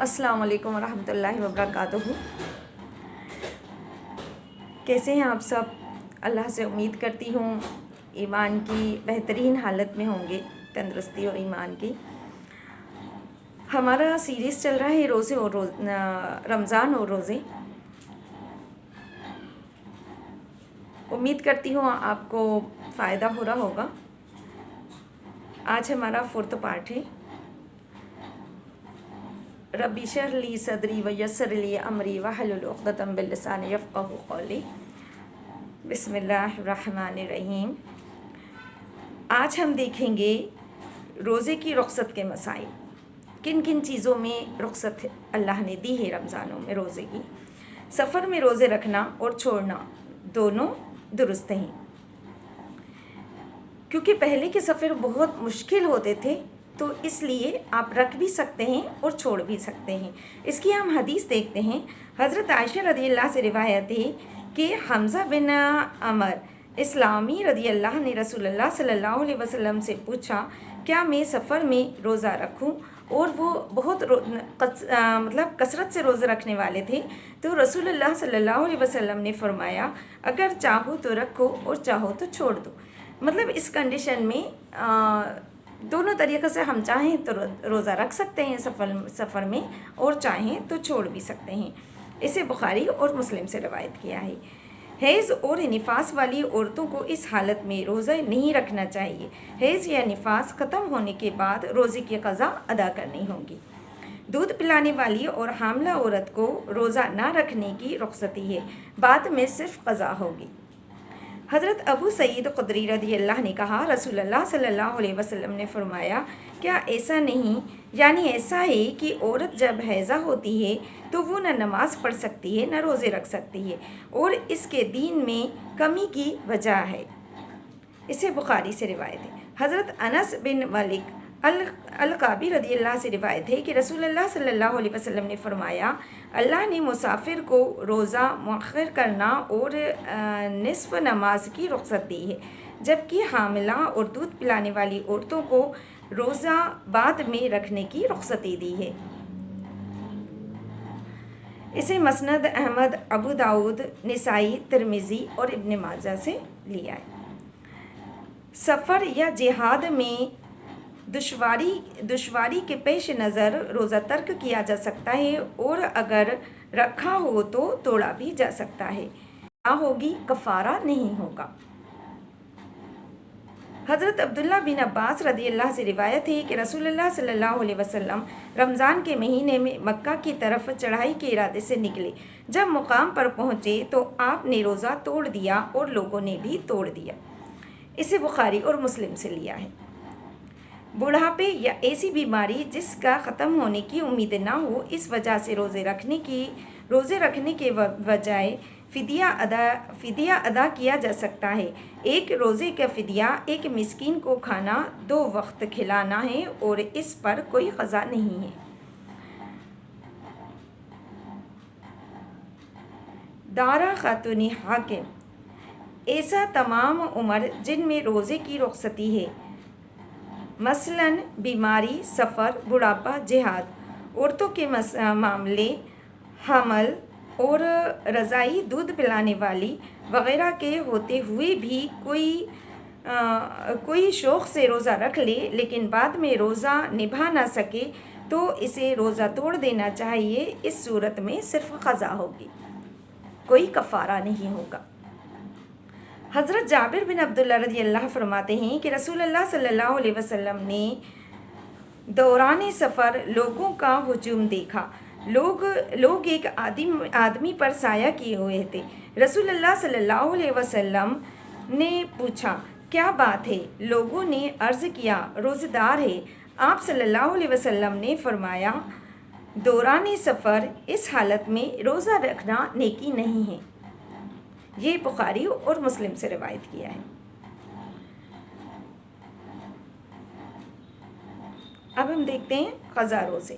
السلام علیکم ورحمۃ اللہ وبرکاتہ۔ کیسے ہیں آپ سب؟ اللہ سے امید کرتی ہوں ایمان کی بہترین حالت میں ہوں گے، تندرستی اور ایمان کی۔ ہمارا سیریز چل رہا ہے روزے اور رمضان اور روزے۔ امید کرتی ہوں آپ کو فائدہ ہو رہا ہوگا۔ آج ہمارا 4th پارٹ ہے۔ رب اشرح لی صدری ویسر لی امری واحلل عقدۃ من لسانی یفقہوا قولی۔ بسم اللہ الرحمن الرحیم۔ آج ہم دیکھیں گے روزے کی رخصت کے مسائل، کن کن چیزوں میں رخصت اللہ نے دی ہے رمضانوں میں روزے کی۔ سفر میں روزے رکھنا اور چھوڑنا دونوں درست ہیں، کیونکہ پہلے کے سفر بہت مشکل ہوتے تھے، تو اس لیے آپ رکھ بھی سکتے ہیں اور چھوڑ بھی سکتے ہیں۔ اس کی ہم حدیث دیکھتے ہیں۔ حضرت عائشہ رضی اللہ سے روایت ہے کہ حمزہ بن عمر اسلامی رضی اللہ نے رسول اللہ صلی اللہ علیہ وسلم سے پوچھا، کیا میں سفر میں روزہ رکھوں؟ اور وہ بہت کثرت سے روزہ رکھنے والے تھے، تو رسول اللہ صلی اللہ علیہ وسلم نے فرمایا، اگر چاہو تو رکھو اور چاہو تو چھوڑ دو۔ مطلب اس کنڈیشن میں دونوں طریقے سے ہم چاہیں تو روزہ رکھ سکتے ہیں سفر میں، اور چاہیں تو چھوڑ بھی سکتے ہیں۔ اسے بخاری اور مسلم سے روایت کیا ہے۔ حیض اور نفاس والی عورتوں کو اس حالت میں روزہ نہیں رکھنا چاہیے۔ حیض یا نفاس ختم ہونے کے بعد روزے کی قضا ادا کرنی ہوگی۔ دودھ پلانے والی اور حاملہ عورت کو روزہ نہ رکھنے کی رخصتی ہے، بعد میں صرف قضا ہوگی۔ حضرت ابو سعید خدری رضی اللہ نے کہا، رسول اللہ صلی اللہ علیہ وسلم نے فرمایا، کیا ایسا نہیں، یعنی ایسا ہے کہ عورت جب حیضہ ہوتی ہے تو وہ نہ نماز پڑھ سکتی ہے نہ روزے رکھ سکتی ہے، اور اس کے دین میں کمی کی وجہ ہے۔ اسے بخاری سے روایت ہے۔ حضرت انس بن مالک القابی رضی اللہ سے روایت ہے کہ رسول اللہ صلی اللہ علیہ وسلم نے فرمایا، اللہ نے مسافر کو روزہ مؤخر کرنا اور نصف نماز کی رخصت دی ہے، جبکہ حاملہ اور دودھ پلانے والی عورتوں کو روزہ بعد میں رکھنے کی رخصتی دی ہے۔ اسے مسند احمد، ابو داؤد، نسائی، ترمذی اور ابن ماجہ سے لیا ہے۔ سفر یا جہاد میں دشواری کے پیش نظر روزہ ترک کیا جا سکتا ہے، اور اگر رکھا ہو تو توڑا بھی جا سکتا ہے۔ نہ ہوگی، کفارہ نہیں ہوگا۔ حضرت عبداللہ بن عباس رضی اللہ سے روایت ہے کہ رسول اللہ صلی اللہ علیہ وسلم رمضان کے مہینے میں مکہ کی طرف چڑھائی کے ارادے سے نکلے۔ جب مقام پر پہنچے تو آپ نے روزہ توڑ دیا اور لوگوں نے بھی توڑ دیا۔ اسے بخاری اور مسلم سے لیا ہے۔ بڑھاپے یا ایسی بیماری جس کا ختم ہونے کی امید نہ ہو، اس وجہ سے روزے رکھنے کے بجائے فدیہ ادا کیا جا سکتا ہے۔ ایک روزے کا فدیہ ایک مسکین کو کھانا 2 وقت کھلانا ہے، اور اس پر کوئی قضا نہیں ہے۔ دارا خاتون حاکم، ایسا تمام عمر جن میں روزے کی رخصتی ہے، مثلاً بیماری، سفر، بڑھاپا، جہاد، عورتوں کے معاملے، حمل اور رضاعی، دودھ پلانے والی وغیرہ کے ہوتے ہوئے بھی کوئی شوق سے روزہ رکھ لے لیکن بعد میں روزہ نبھا نہ سکے تو اسے روزہ توڑ دینا چاہیے۔ اس صورت میں صرف قضا ہوگی، کوئی کفارہ نہیں ہوگا۔ حضرت جابر بن عبداللہ رضی اللہ فرماتے ہیں کہ رسول اللہ صلی اللہ علیہ وسلم نے دوران سفر لوگوں کا ہجوم دیکھا۔ لوگ ایک آدمی پر سایہ کیے ہوئے تھے۔ رسول اللہ صلی اللہ علیہ وسلم نے پوچھا، کیا بات ہے؟ لوگوں نے عرض کیا، روزہ دار ہے۔ آپ صلی اللہ علیہ وسلم نے فرمایا، دوران سفر اس حالت میں روزہ رکھنا نیکی نہیں ہے۔ یہ بخاری اور مسلم سے روایت کیا ہے۔ اب ہم دیکھتے ہیں قضا روزے۔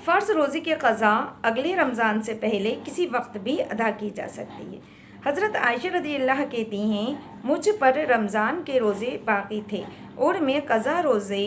فرض روزے کی قضا اگلے رمضان سے پہلے کسی وقت بھی ادا کی جا سکتی ہے۔ حضرت عائشہ رضی اللہ کہتی ہیں، مجھ پر رمضان کے روزے باقی تھے اور میں قضا روزے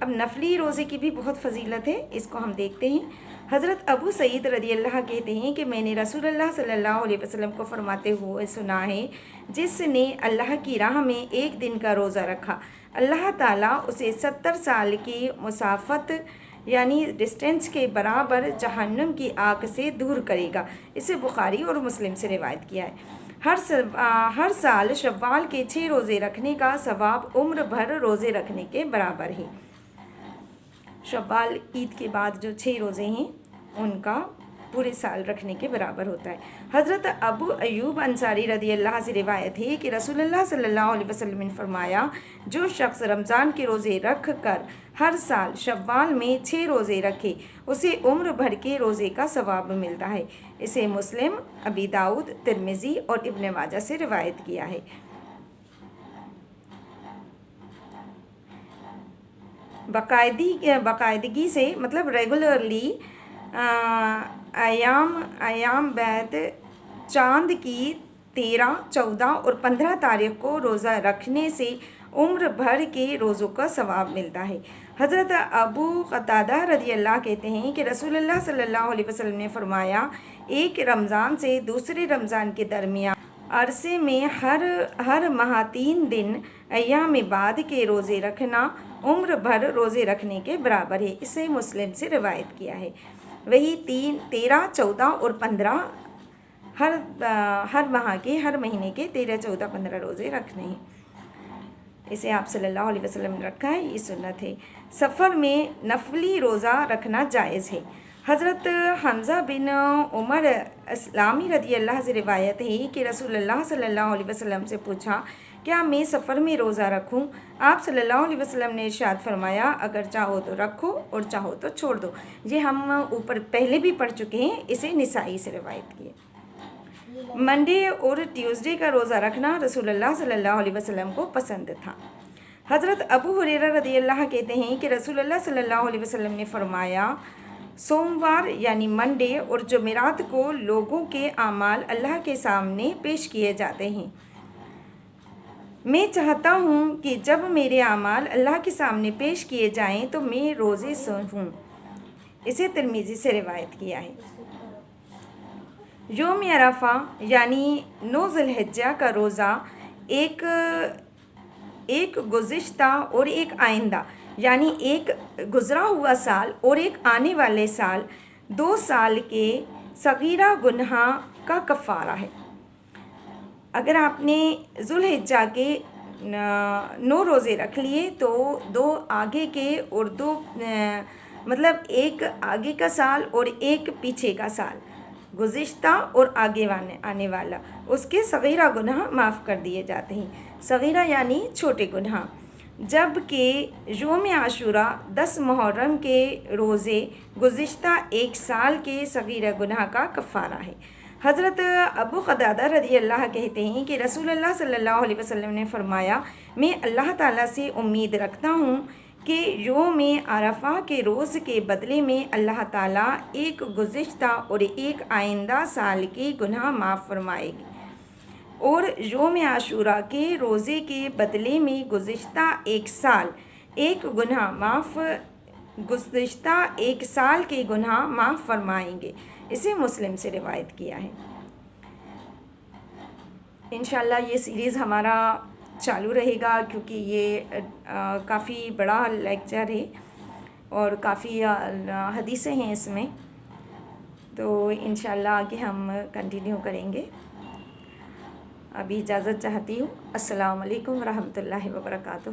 اب نفلی روزے کی بھی بہت فضیلت ہے، اس کو ہم دیکھتے ہیں۔ حضرت ابو سعید رضی اللہ کہتے ہیں کہ میں نے رسول اللہ صلی اللہ علیہ وسلم کو فرماتے ہوئے سنا ہے، جس نے اللہ کی راہ میں ایک دن کا روزہ رکھا، اللہ تعالیٰ اسے 70 سال کی مسافت یعنی ڈسٹینس کے برابر جہنم کی آگ سے دور کرے گا۔ اسے بخاری اور مسلم سے روایت کیا ہے۔ ہر سال شوال کے 6 روزے رکھنے کا ثواب عمر بھر روزے رکھنے کے برابر ہے۔ شوال عید کے بعد جو 6 روزے ہیں ان کا پورے سال رکھنے کے برابر ہوتا ہے۔ حضرت ابو ایوب انصاری رضی اللہ سے روایت ہے کہ رسول اللہ صلی اللہ علیہ وسلم نے فرمایا، جو شخص رمضان کے روزے رکھ کر ہر سال شوال میں 6 روزے رکھے، اسے عمر بھر کے روزے کا ثواب ملتا ہے۔ اسے مسلم، ابی داؤد، ترمذی اور ابن ماجہ سے روایت کیا ہے۔ باقاعدگی سے مطلب ریگولرلی ایام بعد چاند کی 13، 14 اور 15 تاریخ کو روزہ رکھنے سے عمر بھر کے روزوں کا ثواب ملتا ہے۔ حضرت ابو قتادہ رضی اللہ کہتے ہیں کہ رسول اللہ صلی اللہ علیہ وسلم نے فرمایا، ایک رمضان سے دوسرے رمضان کے درمیان عرصے میں ہر ماہ 3 دن ایام بعد کے روزے رکھنا عمر بھر روزے رکھنے کے برابر ہے۔ اسے مسلم سے روایت کیا ہے۔ وہی 13، 14 اور 15 ہر مہینے کے 13، 14، 15 روزے رکھنے ہیں۔ اسے آپ صلی اللہ علیہ وسلم نے رکھا ہے، یہ سنت ہے۔ سفر میں نفلی روزہ رکھنا جائز ہے۔ حضرت حمزہ بن عمر اسلامی رضی اللہ سے روایت ہے کہ رسول اللہ صلی اللہ علیہ وسلم سے پوچھا، کیا میں سفر میں روزہ رکھوں؟ آپ صلی اللہ علیہ وسلم نے ارشاد فرمایا، اگر چاہو تو رکھو اور چاہو تو چھوڑ دو۔ یہ ہم اوپر پہلے بھی پڑھ چکے ہیں، اسے نسائی سے روایت کی ہے۔ منڈے اور ٹیوزڈے کا روزہ رکھنا رسول اللہ صلی اللہ علیہ وسلم کو پسند تھا۔ حضرت ابو ہریرہ رضی اللہ کہتے ہیں کہ رسول اللہ صلی اللہ علیہ وسلم نے فرمایا، سوموار یعنی منڈے اور جمعرات کو لوگوں کے اعمال اللہ کے سامنے پیش کیے جاتے ہیں۔ میں چاہتا ہوں کہ جب میرے اعمال اللہ کے سامنے پیش کیے جائیں تو میں روزے ہوں۔ اسے ترمذی سے روایت کیا ہے۔ یوم عرفہ یعنی 9 ذی الحجہ کا روزہ ایک گزشتہ اور ایک آئندہ یعنی ایک گزرا ہوا سال اور ایک آنے والے سال، 2 سال کے صغیرہ گناہ کا کفارہ ہے۔ اگر آپ نے ذی الحجہ کے 9 روزے رکھ لیے تو 2 آگے کے اور 2 مطلب ایک آگے کا سال اور ایک پیچھے کا سال، گزشتہ اور آگے آنے والا، اس کے صغیرہ گناہ معاف کر دیے جاتے ہیں۔ صغیرہ یعنی چھوٹے گناہ۔ جبکہ یوم عاشوراء 10 محرم کے روزے گزشتہ ایک سال کے صغیرہ گناہ کا کفارہ ہے۔ حضرت ابو قتادہ رضی اللہ کہتے ہیں کہ رسول اللہ صلی اللہ علیہ وسلم نے فرمایا، میں اللہ تعالیٰ سے امید رکھتا ہوں کہ یوم عرفہ کے روز کے بدلے میں اللہ تعالیٰ ایک گزشتہ اور ایک آئندہ سال کے گناہ معاف فرمائے گی، اور یوم عاشوراء کے روزے کے بدلے میں گزشتہ ایک سال کے گناہ معاف فرمائیں گے۔ اسے مسلم سے روایت کیا ہے۔ انشاءاللہ یہ سیریز ہمارا چالو رہے گا، کیونکہ یہ کافی بڑا لیکچر ہے اور کافی حدیثیں ہیں اس میں، تو انشاءاللہ آگے ہم کنٹینیو کریں گے۔ ابھی اجازت چاہتی ہوں۔ السلام علیکم ورحمۃ اللہ وبرکاتہ۔